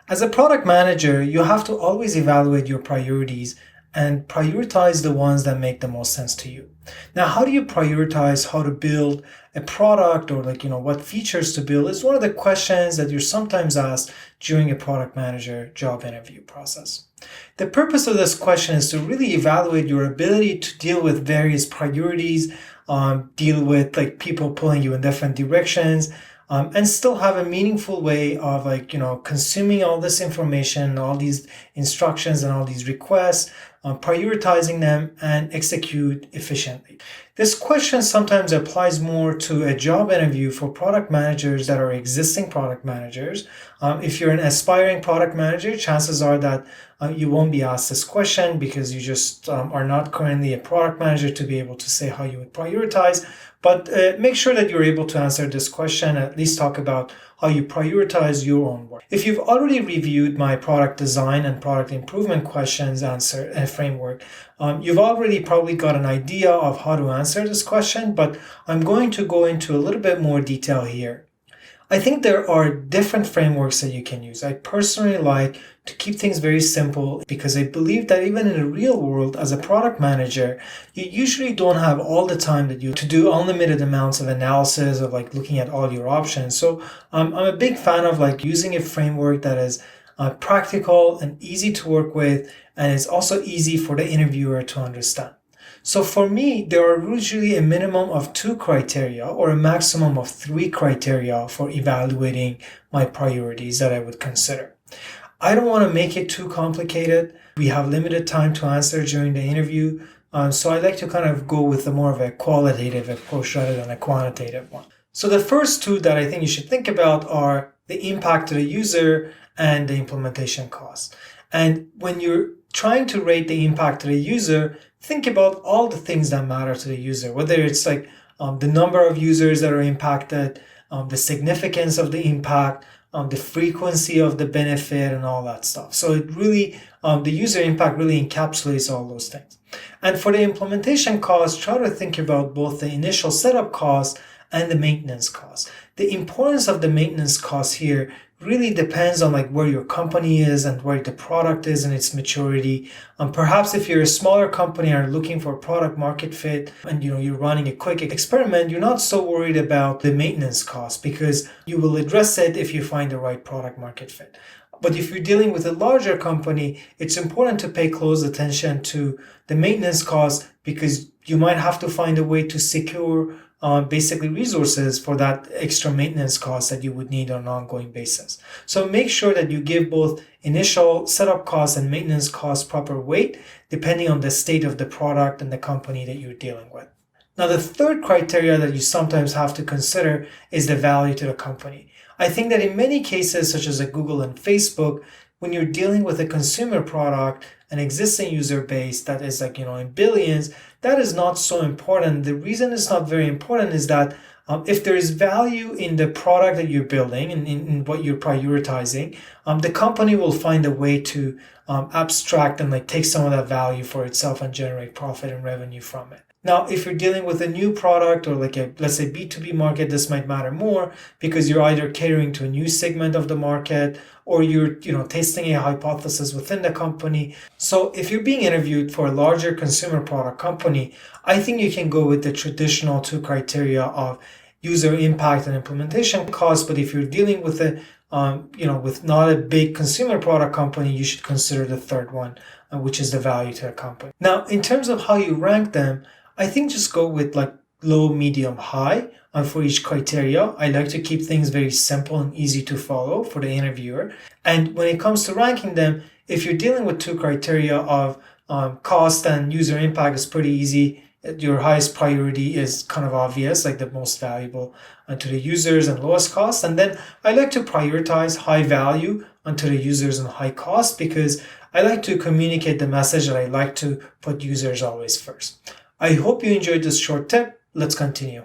As a product manager, you have to always evaluate your priorities and prioritize the ones that make the most sense to you. Now, how do you prioritize how to build a product or what features to build is one of the questions that you're sometimes asked during a product manager job interview process. The purpose of this question is to really evaluate your ability to deal with various priorities, deal with people pulling you in different directions, and still have a meaningful way of consuming all this information, all these instructions and all these requests, prioritizing them and execute efficiently. This question sometimes applies more to a job interview for product managers that are existing product managers. If you're an aspiring product manager, chances are that you won't be asked this question because you just are not currently a product manager to be able to say how you would prioritize. But make sure that you're able to answer this question, at least talk about how you prioritize your own work. If you've already reviewed my product design and product improvement questions answer framework, you've already probably got an idea of how to answer this question, but I'm going to go into a little bit more detail here. I think there are different frameworks that you can use. I personally like to keep things very simple because I believe that even in the real world, as a product manager, you usually don't have all the time that you to do unlimited amounts of analysis of looking at all your options. So I'm a big fan of using a framework that is practical and easy to work with, and it's also easy for the interviewer to understand. So for me, there are usually a minimum of 2 criteria or a maximum of 3 criteria for evaluating my priorities that I would consider. I don't want to make it too complicated. We have limited time to answer during the interview. So I like to kind of go with more of a qualitative approach rather than a quantitative one. So the first 2 that I think you should think about are the impact to the user and the implementation cost. And when you're trying to rate the impact to the user, think about all the things that matter to the user, whether it's the number of users that are impacted, the significance of the impact, the frequency of the benefit, and all that stuff. So it really, the user impact really encapsulates all those things. And for the implementation cost, try to think about both the initial setup cost and the maintenance cost. The importance of the maintenance cost here really depends on where your company is and where the product is in its maturity. Perhaps if you're a smaller company and are looking for product market fit and you're running a quick experiment, you're not so worried about the maintenance cost because you will address it if you find the right product market fit. But if you're dealing with a larger company, it's important to pay close attention to the maintenance cost because you might have to find a way to secure basically resources for that extra maintenance cost that you would need on an ongoing basis. So make sure that you give both initial setup costs and maintenance costs proper weight depending on the state of the product and the company that you're dealing with. Now, the third criteria that you sometimes have to consider is the value to the company. I think that in many cases, such as Google and Facebook, when you're dealing with a consumer product, an existing user base that is in billions, that is not so important. The reason it's not very important is that if there is value in the product that you're building and in what you're prioritizing, the company will find a way to abstract and take some of that value for itself and generate profit and revenue from it. Now, if you're dealing with a new product or let's say B2B market, this might matter more because you're either catering to a new segment of the market or you're testing a hypothesis within the company. So if you're being interviewed for a larger consumer product company, I think you can go with the traditional 2 criteria of user impact and implementation cost. But if you're dealing with with not a big consumer product company, you should consider the third one, which is the value to the company. Now, in terms of how you rank them, I think just go with low, medium, high for each criteria. I like to keep things very simple and easy to follow for the interviewer. And when it comes to ranking them, if you're dealing with 2 criteria of cost and user impact, is pretty easy. Your highest priority is kind of obvious, the most valuable to the users and lowest cost. And then I like to prioritize high value onto the users and high cost because I like to communicate the message that I like to put users always first. I hope you enjoyed this short tip. Let's continue.